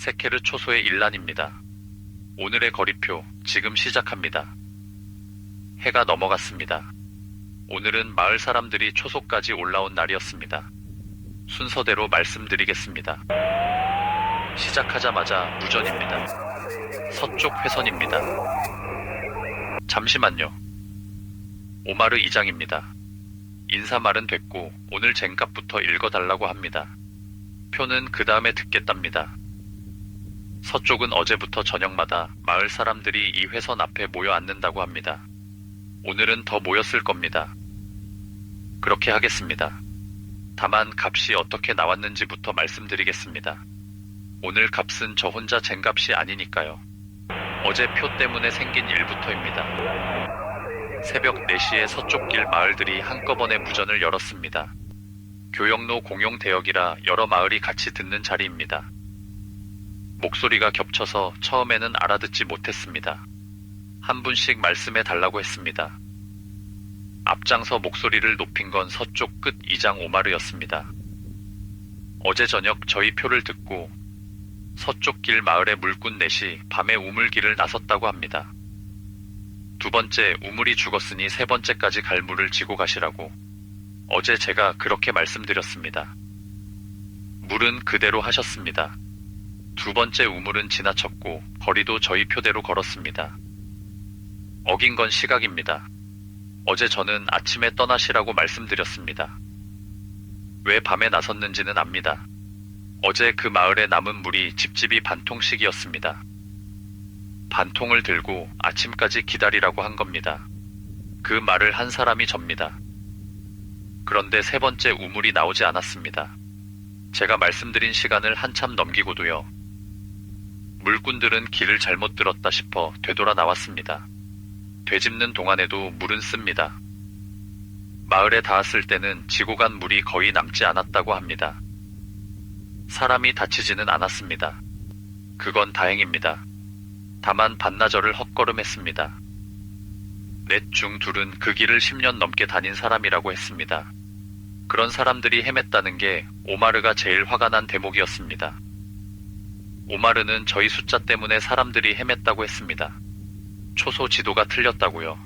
세케르 초소의 일란입니다. 오늘의 거리표 지금 시작합니다. 해가 넘어갔습니다. 오늘은 마을 사람들이 초소까지 올라온 날이었습니다. 순서대로 말씀드리겠습니다. 시작하자마자 무전입니다. 서쪽 회선입니다. 잠시만요. 오마르 이장입니다. 인사말은 됐고 오늘 쟁값부터 읽어달라고 합니다. 표는 그 다음에 듣겠답니다. 서쪽은 어제부터 저녁마다 마을 사람들이 이 회선 앞에 모여 앉는다고 합니다. 오늘은 더 모였을 겁니다. 그렇게 하겠습니다. 다만 값이 어떻게 나왔는지부터 말씀드리겠습니다. 오늘 값은 저 혼자 쟁값이 아니니까요. 어제 표 때문에 생긴 일부터입니다. 새벽 4시에 서쪽 길 마을들이 한꺼번에 무전을 열었습니다. 교역로 공용 대역이라 여러 마을이 같이 듣는 자리입니다. 목소리가 겹쳐서 처음에는 알아듣지 못했습니다. 한 분씩 말씀해 달라고 했습니다. 앞장서 목소리를 높인 건 서쪽 끝 이장 오마르였습니다. 어제 저녁 저희 표를 듣고 서쪽 길 마을의 물꾼 넷이 밤에 우물길을 나섰다고 합니다. 두 번째 우물이 죽었으니 세 번째까지 갈 물을 지고 가시라고. 어제 제가 그렇게 말씀드렸습니다. 물은 그대로 하셨습니다. 두 번째 우물은 지나쳤고 거리도 저희 표대로 걸었습니다. 어긴 건 시각입니다. 어제 저는 아침에 떠나시라고 말씀드렸습니다. 왜 밤에 나섰는지는 압니다. 어제 그 마을에 남은 물이 집집이 반통씩이었습니다. 반통을 들고 아침까지 기다리라고 한 겁니다. 그 말을 한 사람이 접니다. 그런데 세 번째 우물이 나오지 않았습니다. 제가 말씀드린 시간을 한참 넘기고도요. 물꾼들은 길을 잘못 들었다 싶어 되돌아 나왔습니다. 되짚는 동안에도 물은 씁니다. 마을에 닿았을 때는 지고 간 물이 거의 남지 않았다고 합니다. 사람이 다치지는 않았습니다. 그건 다행입니다. 다만 반나절을 헛걸음했습니다. 넷 중 둘은 그 길을 10년 넘게 다닌 사람이라고 했습니다. 그런 사람들이 헤맸다는 게 오마르가 제일 화가 난 대목이었습니다. 오마르는 저희 숫자 때문에 사람들이 헤맸다고 했습니다. 초소 지도가 틀렸다고요.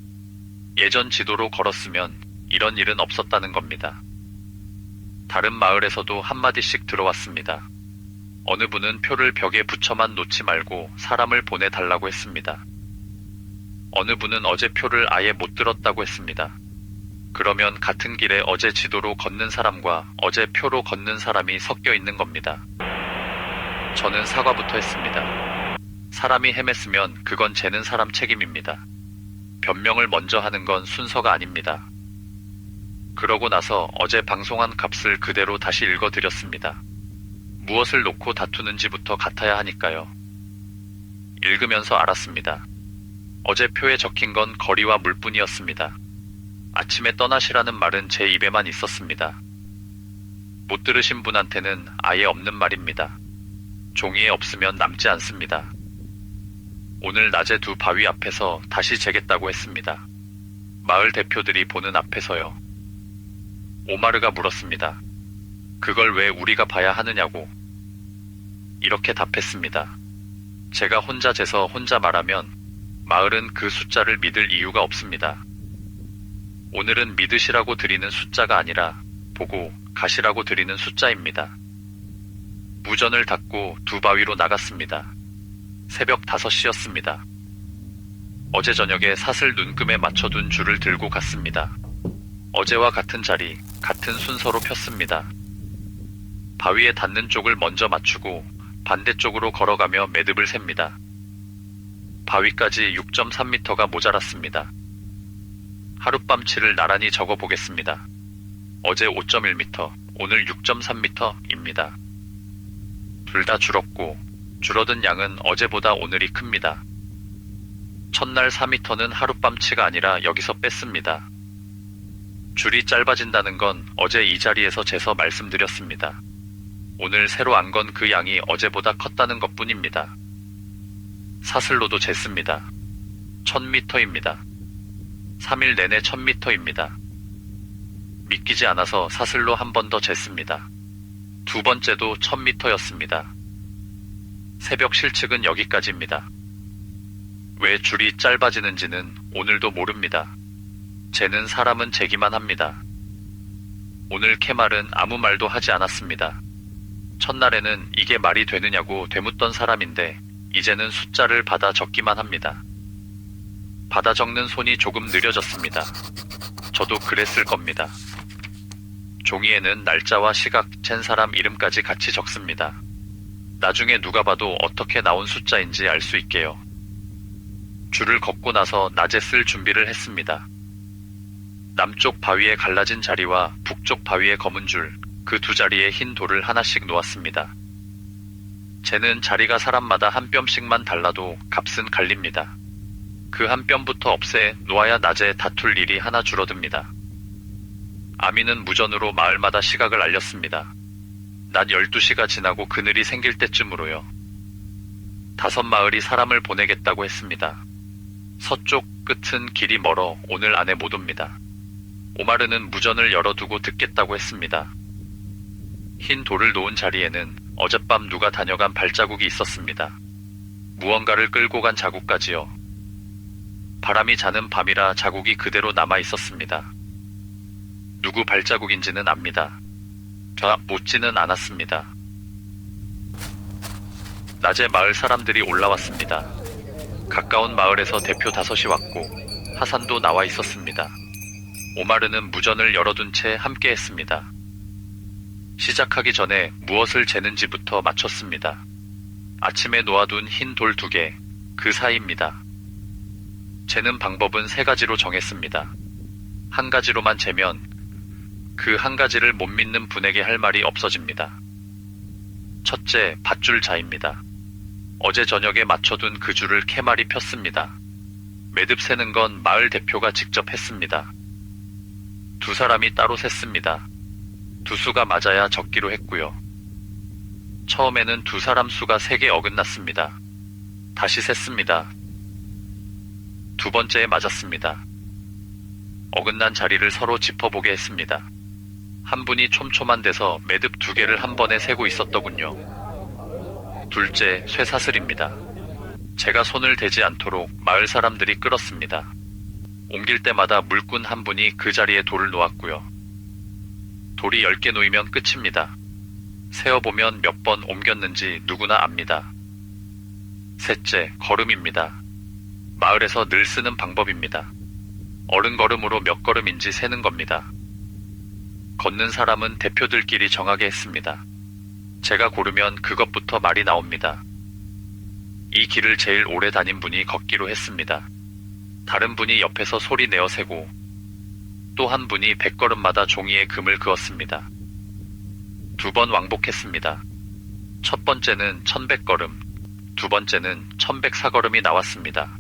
예전 지도로 걸었으면 이런 일은 없었다는 겁니다. 다른 마을에서도 한마디씩 들어왔습니다. 어느 분은 표를 벽에 붙여만 놓지 말고 사람을 보내달라고 했습니다. 어느 분은 어제 표를 아예 못 들었다고 했습니다. 그러면 같은 길에 어제 지도로 걷는 사람과 어제 표로 걷는 사람이 섞여 있는 겁니다. 저는 사과부터 했습니다. 사람이 헤맸으면 그건 재는 사람 책임입니다. 변명을 먼저 하는 건 순서가 아닙니다. 그러고 나서 어제 방송한 값을 그대로 다시 읽어드렸습니다. 무엇을 놓고 다투는지부터 같아야 하니까요. 읽으면서 알았습니다. 어제 표에 적힌 건 거리와 물뿐이었습니다. 아침에 떠나시라는 말은 제 입에만 있었습니다. 못 들으신 분한테는 아예 없는 말입니다. 종이에 없으면 남지 않습니다. 오늘 낮에 두 바위 앞에서 다시 재겠다고 했습니다. 마을 대표들이 보는 앞에서요. 오마르가 물었습니다. 그걸 왜 우리가 봐야 하느냐고. 이렇게 답했습니다. 제가 혼자 재서 혼자 말하면 마을은 그 숫자를 믿을 이유가 없습니다. 오늘은 믿으시라고 드리는 숫자가 아니라 보고 가시라고 드리는 숫자입니다. 무전을 닫고 두 바위로 나갔습니다. 새벽 5시였습니다. 어제 저녁에 사슬 눈금에 맞춰둔 줄을 들고 갔습니다. 어제와 같은 자리, 같은 순서로 폈습니다. 바위에 닿는 쪽을 먼저 맞추고 반대쪽으로 걸어가며 매듭을 셉니다. 바위까지 6.3m가 모자랐습니다. 하룻밤치를 나란히 적어보겠습니다. 어제 5.1m, 오늘 6.3m입니다. 둘 다 줄었고 줄어든 양은 어제보다 오늘이 큽니다. 첫날 4m는 하룻밤치가 아니라 여기서 뺐습니다. 줄이 짧아진다는 건 어제 이 자리에서 재서 말씀드렸습니다. 오늘 새로 안 건 그 양이 어제보다 컸다는 것뿐입니다. 사슬로도 쟀습니다. 1000m입니다. 3일 내내 1000m입니다. 믿기지 않아서 사슬로 한 번 더 쟀습니다. 두 번째도 1000m였습니다. 새벽 실측은 여기까지입니다. 왜 줄이 짧아지는지는 오늘도 모릅니다. 쟤는 사람은 재기만 합니다. 오늘 캐말은 아무 말도 하지 않았습니다. 첫날에는 이게 말이 되느냐고 되묻던 사람인데 이제는 숫자를 받아 적기만 합니다. 받아 적는 손이 조금 느려졌습니다. 저도 그랬을 겁니다. 종이에는 날짜와 시각, 잰 사람 이름까지 같이 적습니다. 나중에 누가 봐도 어떻게 나온 숫자인지 알 수 있게요. 줄을 걷고 나서 낮에 쓸 준비를 했습니다. 남쪽 바위에 갈라진 자리와 북쪽 바위에 검은 줄, 그 두 자리에 흰 돌을 하나씩 놓았습니다. 쟤는 자리가 사람마다 한 뼘씩만 달라도 값은 갈립니다. 그 한 뼘부터 없애 놓아야 낮에 다툴 일이 하나 줄어듭니다. 아미는 무전으로 마을마다 시각을 알렸습니다. 낮 12시가 지나고 그늘이 생길 때쯤으로요. 5마을이 사람을 보내겠다고 했습니다. 서쪽 끝은 길이 멀어 오늘 안에 못 옵니다. 오마르는 무전을 열어두고 듣겠다고 했습니다. 흰 돌을 놓은 자리에는 어젯밤 누가 다녀간 발자국이 있었습니다. 무언가를 끌고 간 자국까지요. 바람이 자는 밤이라 자국이 그대로 남아 있었습니다. 누구 발자국인지는 압니다. 묻지는 않았습니다. 낮에 마을 사람들이 올라왔습니다. 가까운 마을에서 대표 5이 왔고 하산도 나와 있었습니다. 오마르는 무전을 열어둔 채 함께 했습니다. 시작하기 전에 무엇을 재는지부터 맞췄습니다. 아침에 놓아둔 흰 돌 2개, 그 사이입니다. 재는 방법은 3가지로 정했습니다. 한 가지로만 재면 그 한 가지를 못 믿는 분에게 할 말이 없어집니다. 첫째, 밧줄 자입니다. 어제 저녁에 맞춰둔 그 줄을 캐말이 폈습니다. 매듭 세는 건 마을 대표가 직접 했습니다. 2사람이 따로 셌습니다. 2수가 맞아야 적기로 했고요. 처음에는 2사람 수가 3개 어긋났습니다. 다시 셌습니다. 2번째에 맞았습니다. 어긋난 자리를 서로 짚어보게 했습니다. 한 분이 촘촘한 데서 매듭 2개를 한 번에 세고 있었더군요. 둘째, 쇠사슬입니다. 제가 손을 대지 않도록 마을 사람들이 끌었습니다. 옮길 때마다 물꾼 한 분이 그 자리에 돌을 놓았고요. 돌이 10개 놓이면 끝입니다. 세어보면 몇 번 옮겼는지 누구나 압니다. 셋째, 걸음입니다. 마을에서 늘 쓰는 방법입니다. 어른걸음으로 몇 걸음인지 세는 겁니다. 걷는 사람은 대표들끼리 정하게 했습니다. 제가 고르면 그것부터 말이 나옵니다. 이 길을 제일 오래 다닌 분이 걷기로 했습니다. 다른 분이 옆에서 소리 내어 세고 또 한 분이 100걸음마다 종이에 금을 그었습니다. 2번 왕복했습니다. 첫 번째는 1100걸음, 두 번째는 1104걸음이 나왔습니다.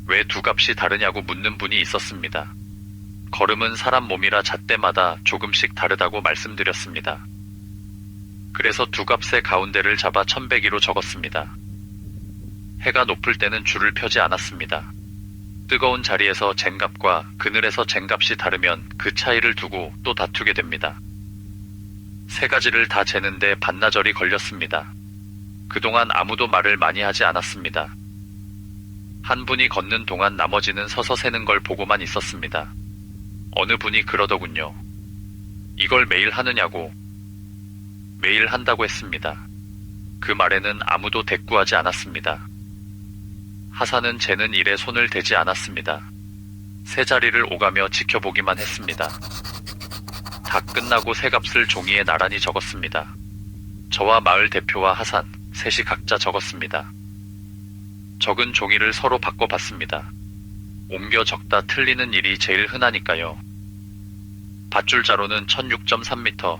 왜 두 값이 다르냐고 묻는 분이 있었습니다. 걸음은 사람 몸이라 잣대마다 조금씩 다르다고 말씀드렸습니다. 그래서 두 값의 가운데를 잡아 1100이로 적었습니다. 해가 높을 때는 줄을 펴지 않았습니다. 뜨거운 자리에서 쟁값과 그늘에서 쟁값이 다르면 그 차이를 두고 또 다투게 됩니다. 3가지를 다 재는데 반나절이 걸렸습니다. 그동안 아무도 말을 많이 하지 않았습니다. 한 분이 걷는 동안 나머지는 서서 세는 걸 보고만 있었습니다. 어느 분이 그러더군요. 이걸 매일 하느냐고. 매일 한다고 했습니다. 그 말에는 아무도 대꾸하지 않았습니다. 하사는 재는 일에 손을 대지 않았습니다. 세 자리를 오가며 지켜보기만 했습니다. 다 끝나고 새 값을 종이에 나란히 적었습니다. 저와 마을 대표와 하산, 셋이 각자 적었습니다. 적은 종이를 서로 바꿔봤습니다. 옮겨 적다 틀리는 일이 제일 흔하니까요. 밧줄자로는 16.3m,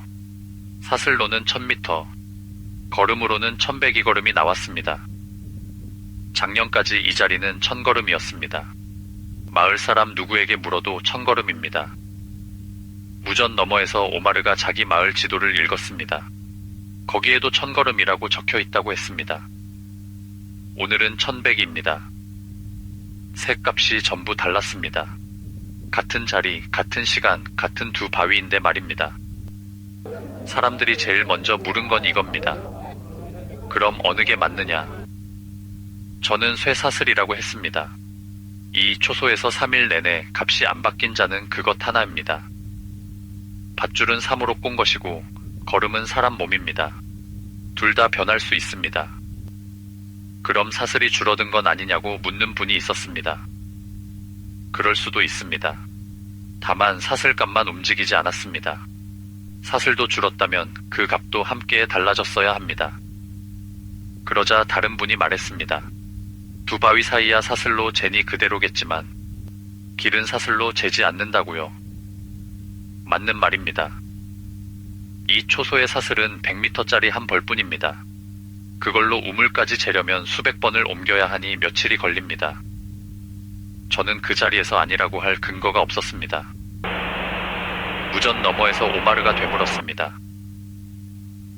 사슬로는 1000m, 걸음으로는 1102걸음이 나왔습니다. 작년까지 이 자리는 1000걸음이었습니다. 마을 사람 누구에게 물어도 1000걸음입니다. 무전 너머에서 오마르가 자기 마을 지도를 읽었습니다. 거기에도 1000걸음이라고 적혀 있다고 했습니다. 오늘은 1100입니다. 새 값이 전부 달랐습니다. 같은 자리, 같은 시간, 같은 두 바위인데 말입니다. 사람들이 제일 먼저 물은 건 이겁니다. 그럼 어느 게 맞느냐? 저는 쇠사슬이라고 했습니다. 이 초소에서 3일 내내 값이 안 바뀐 자는 그것 하나입니다. 밧줄은 3으로 꼰 것이고 걸음은 사람 몸입니다. 둘 다 변할 수 있습니다. 그럼 사슬이 줄어든 건 아니냐고 묻는 분이 있었습니다. 그럴 수도 있습니다. 다만 사슬값만 움직이지 않았습니다. 사슬도 줄었다면 그 값도 함께 달라졌어야 합니다. 그러자 다른 분이 말했습니다. 두 바위 사이야 사슬로 재니 그대로겠지만 길은 사슬로 재지 않는다고요. 맞는 말입니다. 이 초소의 사슬은 100m짜리 한 벌뿐입니다. 그걸로 우물까지 재려면 수백 번을 옮겨야 하니 며칠이 걸립니다. 저는 그 자리에서 아니라고 할 근거가 없었습니다. 무전 너머에서 오마르가 되물었습니다.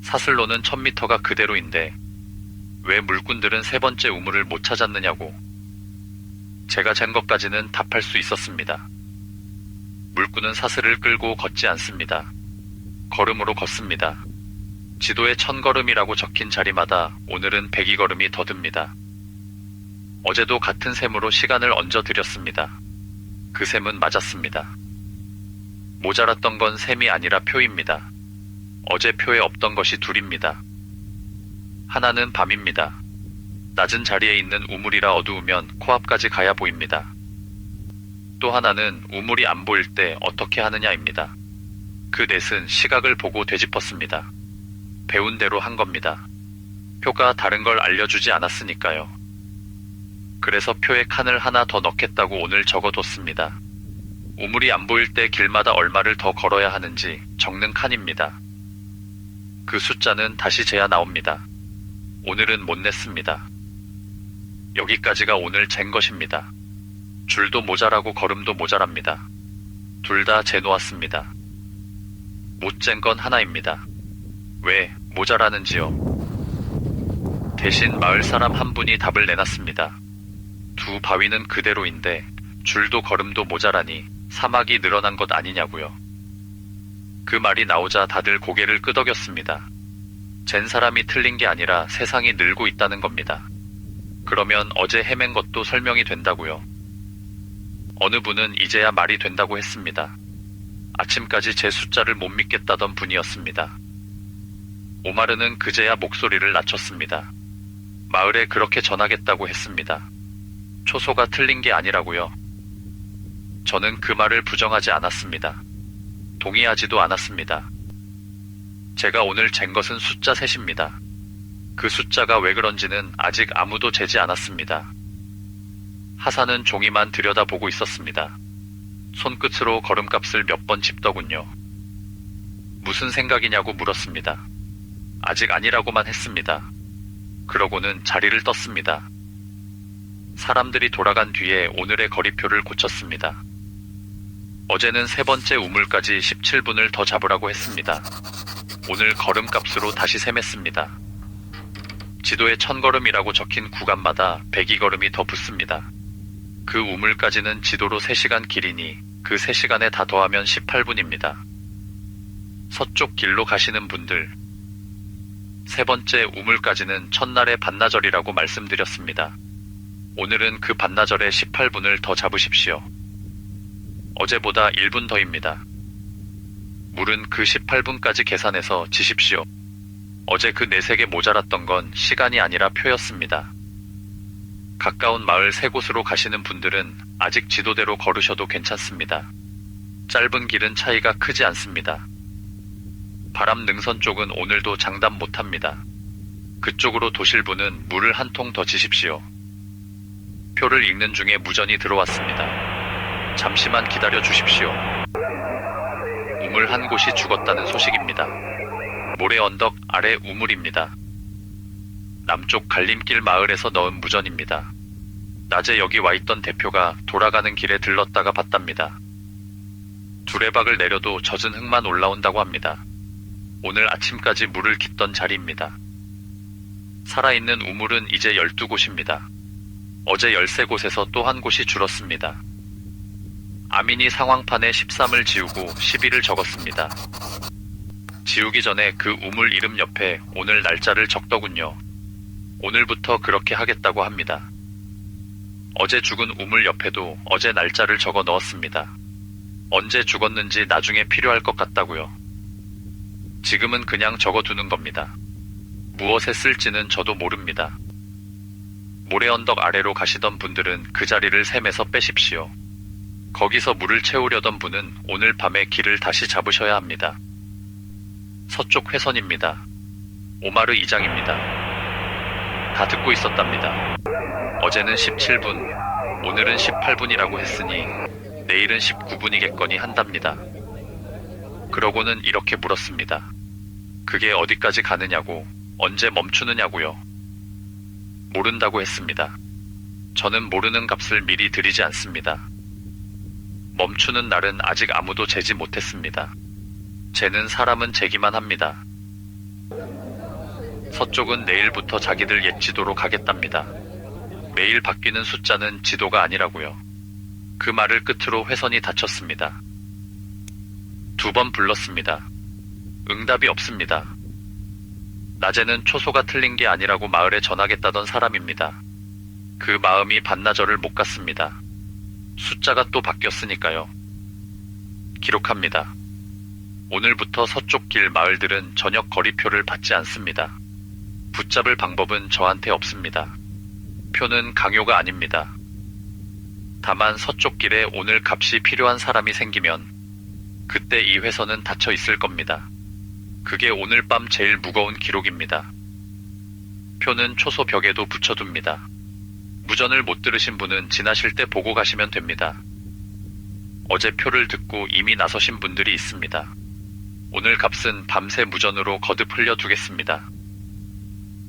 사슬로는 1000m가 그대로인데 왜 물꾼들은 세 번째 우물을 못 찾았느냐고. 제가 잰 것까지는 답할 수 있었습니다. 물꾼은 사슬을 끌고 걷지 않습니다. 걸음으로 걷습니다. 지도에 1000걸음이라고 적힌 자리마다 오늘은 102걸음이 더 듭니다. 어제도 같은 셈으로 시간을 얹어드렸습니다. 그 셈은 맞았습니다. 모자랐던 건 셈이 아니라 표입니다. 어제 표에 없던 것이 둘입니다. 하나는 밤입니다. 낮은 자리에 있는 우물이라 어두우면 코앞까지 가야 보입니다. 또 하나는 우물이 안 보일 때 어떻게 하느냐입니다. 그 넷은 시각을 보고 되짚었습니다. 배운 대로 한 겁니다. 표가 다른 걸 알려주지 않았으니까요. 그래서 표에 칸을 하나 더 넣겠다고 오늘 적어뒀습니다. 우물이 안 보일 때 길마다 얼마를 더 걸어야 하는지 적는 칸입니다. 그 숫자는 다시 재야 나옵니다. 오늘은 못 냈습니다. 여기까지가 오늘 잰 것입니다. 줄도 모자라고 걸음도 모자랍니다. 둘 다 재놓았습니다. 못 잰 건 하나입니다. 왜 모자라는지요? 대신 마을 사람 한 분이 답을 내놨습니다. 두 바위는 그대로인데 줄도 걸음도 모자라니 사막이 늘어난 것 아니냐고요. 그 말이 나오자 다들 고개를 끄덕였습니다. 잰 사람이 틀린 게 아니라 세상이 늘고 있다는 겁니다. 그러면 어제 헤맨 것도 설명이 된다고요. 어느 분은 이제야 말이 된다고 했습니다. 아침까지 제 숫자를 못 믿겠다던 분이었습니다. 오마르는 그제야 목소리를 낮췄습니다. 마을에 그렇게 전하겠다고 했습니다. 초소가 틀린 게 아니라고요. 저는 그 말을 부정하지 않았습니다. 동의하지도 않았습니다. 제가 오늘 잰 것은 숫자 셋입니다. 그 숫자가 왜 그런지는 아직 아무도 재지 않았습니다. 하사는 종이만 들여다보고 있었습니다. 손끝으로 걸음값을 몇 번 짚더군요. 무슨 생각이냐고 물었습니다. 아직 아니라고만 했습니다. 그러고는 자리를 떴습니다. 사람들이 돌아간 뒤에 오늘의 거리표를 고쳤습니다. 어제는 세 번째 우물까지 17분을 더 잡으라고 했습니다. 오늘 걸음값으로 다시 셈했습니다. 지도에 1000걸음이라고 적힌 구간마다 102걸음이 더 붙습니다. 그 우물까지는 지도로 3시간 길이니 그 3시간에 다 더하면 18분입니다. 서쪽 길로 가시는 분들, 세 번째 우물까지는 첫날의 반나절이라고 말씀드렸습니다. 오늘은 그 반나절에 18분을 더 잡으십시오. 어제보다 1분 더입니다. 물은 그 18분까지 계산해서 지십시오. 어제 그 내색에 모자랐던 건 시간이 아니라 표였습니다. 가까운 마을 세 곳으로 가시는 분들은 아직 지도대로 걸으셔도 괜찮습니다. 짧은 길은 차이가 크지 않습니다. 바람 능선 쪽은 오늘도 장담 못합니다. 그쪽으로 도실 분은 물을 한 통 더 지십시오. 표를 읽는 중에 무전이 들어왔습니다. 잠시만 기다려 주십시오. 우물 한 곳이 죽었다는 소식입니다. 모래 언덕 아래 우물입니다. 남쪽 갈림길 마을에서 넣은 무전입니다. 낮에 여기 와있던 대표가 돌아가는 길에 들렀다가 봤답니다. 두레박을 내려도 젖은 흙만 올라온다고 합니다. 오늘 아침까지 물을 깃던 자리입니다. 살아있는 우물은 이제 12곳입니다. 어제 13곳에서 또 한 곳이 줄었습니다. 아민이 상황판에 13을 지우고 12를 적었습니다. 지우기 전에 그 우물 이름 옆에 오늘 날짜를 적더군요. 오늘부터 그렇게 하겠다고 합니다. 어제 죽은 우물 옆에도 어제 날짜를 적어 넣었습니다. 언제 죽었는지 나중에 필요할 것 같다고요. 지금은 그냥 적어두는 겁니다. 무엇에 쓸지는 저도 모릅니다. 모래언덕 아래로 가시던 분들은 그 자리를 셈에서 빼십시오. 거기서 물을 채우려던 분은 오늘 밤에 길을 다시 잡으셔야 합니다. 서쪽 회선입니다. 오마르 이장입니다. 다 듣고 있었답니다. 어제는 17분, 오늘은 18분이라고 했으니 내일은 19분이겠거니 한답니다. 그러고는 이렇게 물었습니다. 그게 어디까지 가느냐고, 언제 멈추느냐고요. 모른다고 했습니다. 저는 모르는 값을 미리 드리지 않습니다. 멈추는 날은 아직 아무도 재지 못했습니다. 쟤는 사람은 재기만 합니다. 서쪽은 내일부터 자기들 옛 지도로 가겠답니다. 매일 바뀌는 숫자는 지도가 아니라고요. 그 말을 끝으로 회선이 닫혔습니다. 2번 불렀습니다. 응답이 없습니다. 낮에는 초소가 틀린 게 아니라고 마을에 전하겠다던 사람입니다. 그 마음이 반나절을 못 갔습니다. 숫자가 또 바뀌었으니까요. 기록합니다. 오늘부터 서쪽 길 마을들은 저녁 거리표를 받지 않습니다. 붙잡을 방법은 저한테 없습니다. 표는 강요가 아닙니다. 다만 서쪽 길에 오늘 값이 필요한 사람이 생기면 그때 이 회선은 닫혀 있을 겁니다. 그게 오늘 밤 제일 무거운 기록입니다. 표는 초소 벽에도 붙여둡니다. 무전을 못 들으신 분은 지나실 때 보고 가시면 됩니다. 어제 표를 듣고 이미 나서신 분들이 있습니다. 오늘 값은 밤새 무전으로 거듭 흘려두겠습니다.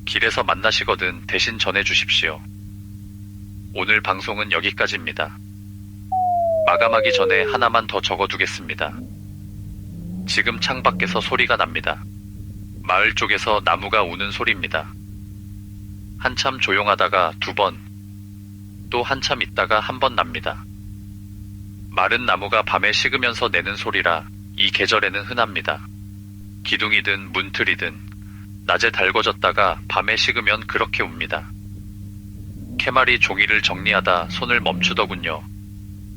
길에서 만나시거든 대신 전해주십시오. 오늘 방송은 여기까지입니다. 마감하기 전에 하나만 더 적어두겠습니다. 지금 창밖에서 소리가 납니다. 마을 쪽에서 나무가 우는 소리입니다. 한참 조용하다가 2번, 또 한참 있다가 한 번 납니다. 마른 나무가 밤에 식으면서 내는 소리라 이 계절에는 흔합니다. 기둥이든 문틀이든 낮에 달궈졌다가 밤에 식으면 그렇게 웁니다. 캐말이 종이를 정리하다 손을 멈추더군요.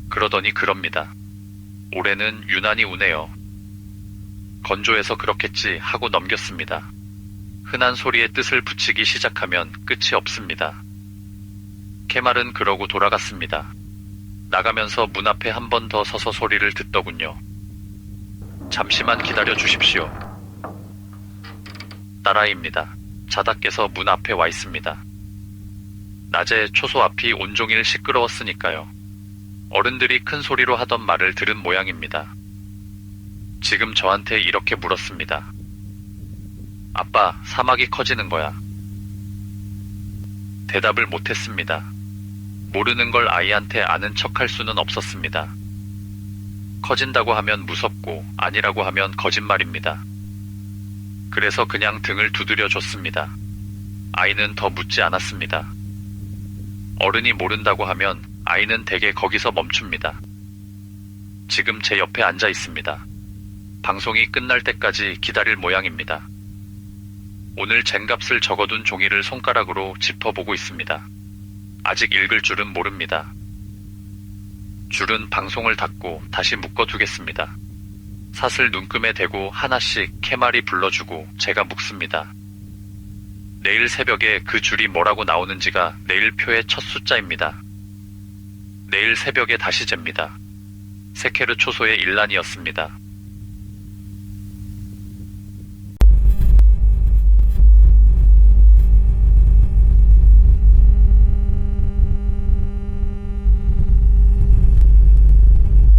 그러더니 그럽니다. 올해는 유난히 우네요. 건조해서 그렇겠지 하고 넘겼습니다. 흔한 소리에 뜻을 붙이기 시작하면 끝이 없습니다. 캐말은 그러고 돌아갔습니다. 나가면서 문 앞에 한 번 더 서서 소리를 듣더군요. 잠시만 기다려 주십시오. 딸아이입니다. 자다께서 문 앞에 와 있습니다. 낮에 초소 앞이 온종일 시끄러웠으니까요. 어른들이 큰 소리로 하던 말을 들은 모양입니다. 지금 저한테 이렇게 물었습니다. 아빠, 사막이 커지는 거야. 대답을 못했습니다. 모르는 걸 아이한테 아는 척할 수는 없었습니다. 커진다고 하면 무섭고 아니라고 하면 거짓말입니다. 그래서 그냥 등을 두드려 줬습니다. 아이는 더 묻지 않았습니다. 어른이 모른다고 하면 아이는 대개 거기서 멈춥니다. 지금 제 옆에 앉아 있습니다. 방송이 끝날 때까지 기다릴 모양입니다. 오늘 젠값을 적어둔 종이를 손가락으로 짚어보고 있습니다. 아직 읽을 줄은 모릅니다. 줄은 방송을 닫고 다시 묶어두겠습니다. 사슬 눈금에 대고 하나씩 캐말이 불러주고 제가 묶습니다. 내일 새벽에 그 줄이 뭐라고 나오는지가 내일 표의 첫 숫자입니다. 내일 새벽에 다시 잽니다. 세케르 초소의 일란이었습니다.